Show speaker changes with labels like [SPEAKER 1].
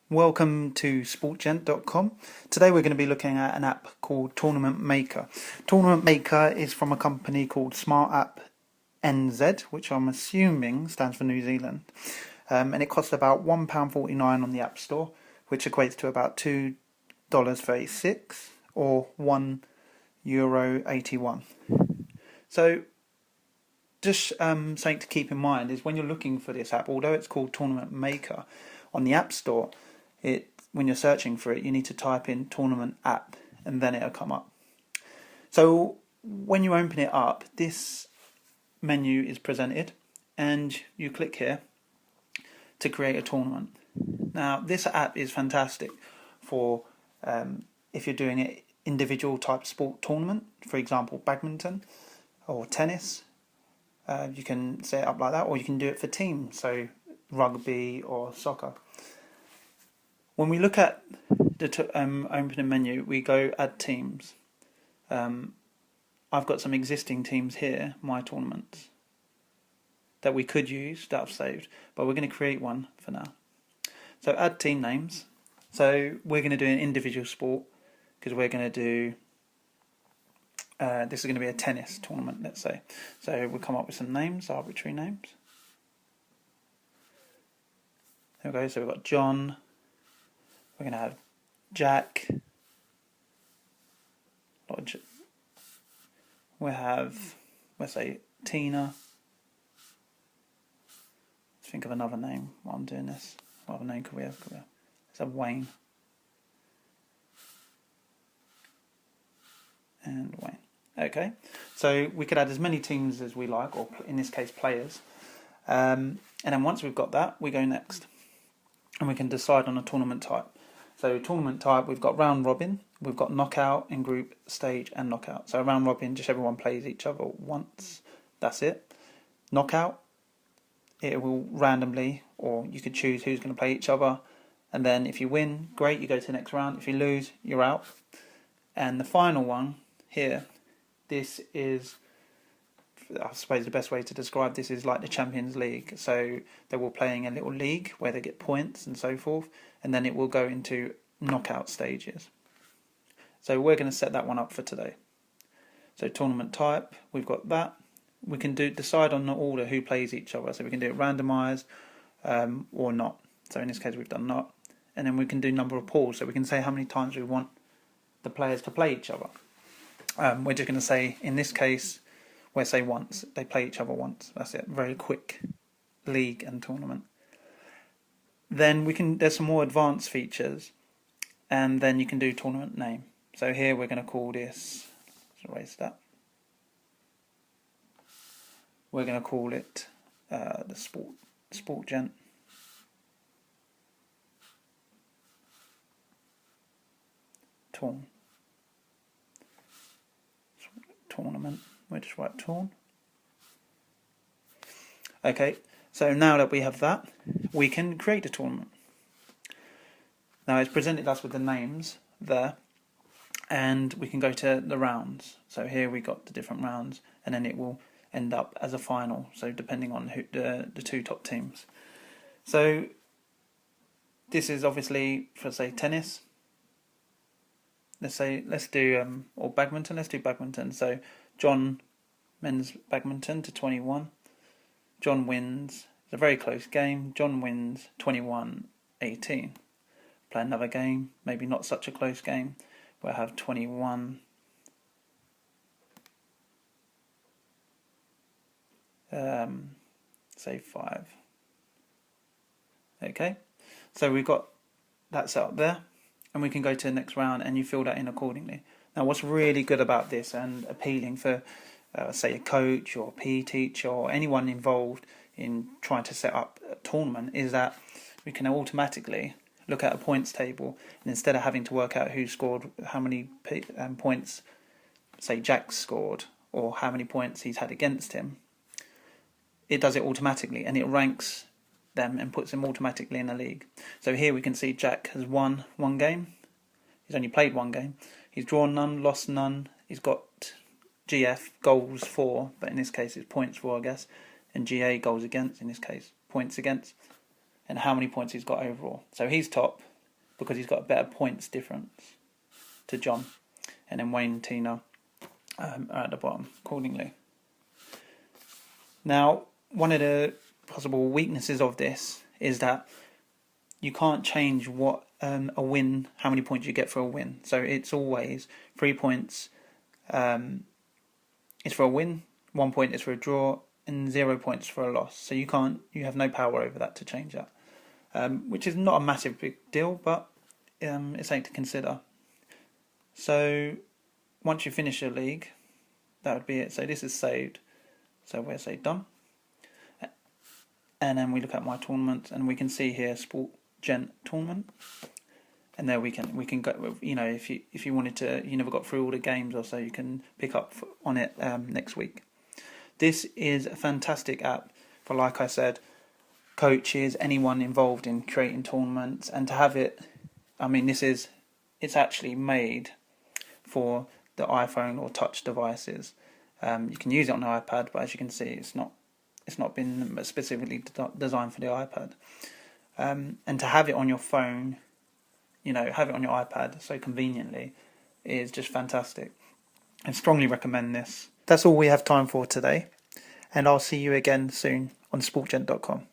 [SPEAKER 1] Welcome to sportgent.com. Today we're going to be looking at an app called Tournament Maker. Tournament Maker is from a company called Smart App NZ, which I'm assuming stands for New Zealand. And it costs about £1.49 on the App Store, which equates to about $2.36 or €1.81. So just something to keep in mind is when you're looking for this app, although it's called Tournament Maker, on the App Store, when you're searching for it, you need to type in Tournament App and then it'll come up. So when you open it up, this menu is presented and you click here to create a tournament. Now this app is fantastic for if you're doing an individual type sport tournament, for example badminton or tennis. You can set it up like that, or you can do it for teams, so rugby or soccer. When we look at the opening menu, we go add teams. I've got some existing teams here, my tournaments, that we could use, that I've saved, but we're going to create one for now. So add team names. So we're going to do an individual sport, because we're going to do, this is going to be a tennis tournament, let's say. So we'll come up with some names, arbitrary names. There we go, so we've got John, we're going to have Jack, we'll have, let's say, Tina. Let's think of another name while I'm doing this. What other name could we have? Let's have Wayne. And Wayne. Okay, so we could add as many teams as we like, or in this case players. And then once we've got that, we go next. And we can decide on a tournament type. So tournament type, we've got round robin, we've got knockout, in group, stage and knockout. So round robin, just everyone plays each other once, that's it. Knockout, it will randomly, or you could choose who's going to play each other. And then if you win, great, you go to the next round. If you lose, you're out. And the final one here, this is, I suppose the best way to describe this is like the Champions League. So they will play in a little league where they get points and so forth, and then it will go into knockout stages. So we're going to set that one up for today. So tournament type, we've got that. We can decide on the order who plays each other. So we can do it randomised or not. So in this case we've done not. And then we can do number of pools. So we can say how many times we want the players to play each other. We're just going to say, in this case, we'll say once. They play each other once. That's it. Very quick league and tournament. Then there's some more advanced features, and then you can do tournament name. So here we're going to call this, let's erase that. We're going to call it the Sport Gent. Tournament. We'll just write torn. Okay, so now that we have that, we can create a tournament. Now it's presented us with the names there, and we can go to the rounds. So here we got the different rounds, and then it will end up as a final, so depending on who the two top teams. So this is obviously for, say, tennis. Let's do or badminton. Let's do badminton. So John men's badminton to 21. John wins. It's a very close game. John wins 21-18. Play another game. Maybe not such a close game. We'll have 21. Say 5. Okay. So we've got that set up there. And we can go to the next round and you fill that in accordingly. Now what's really good about this and appealing for say a coach or a PE teacher or anyone involved in trying to set up a tournament is that we can automatically look at a points table, and instead of having to work out who scored how many points, say Jack scored, or how many points he's had against him, it does it automatically and it ranks them and puts them automatically in a league. So here we can see Jack has won one game. He's only played one game. He's drawn none, lost none. He's got GF, goals for, but in this case it's points for, I guess, and GA, goals against, in this case points against, and how many points he's got overall. So he's top, because he's got a better points difference to John, and then Wayne and Tina are at the bottom accordingly. Now, one of the possible weaknesses of this is that you can't change what a win, how many points you get for a win. So it's always 3 points is for a win, 1 point is for a draw, and 0 points for a loss. So you have no power over that to change that, which is not a massive big deal, but it's something to consider. So once you finish your league, that would be it. So this is saved. So we'll say done. And then we look at my tournament, and we can see here Sport Gent tournament. And there we can go. You know, if you wanted to, you never got through all the games or so, you can pick up on it next week. This is a fantastic app for, like I said, coaches, anyone involved in creating tournaments, and to have it. I mean, it's actually made for the iPhone or touch devices. You can use it on the iPad, but as you can see, it's not been specifically designed for the iPad. And to have it on your phone, you know, have it on your iPad so conveniently is just fantastic. I strongly recommend this. That's all we have time for today, and I'll see you again soon on sportgent.com.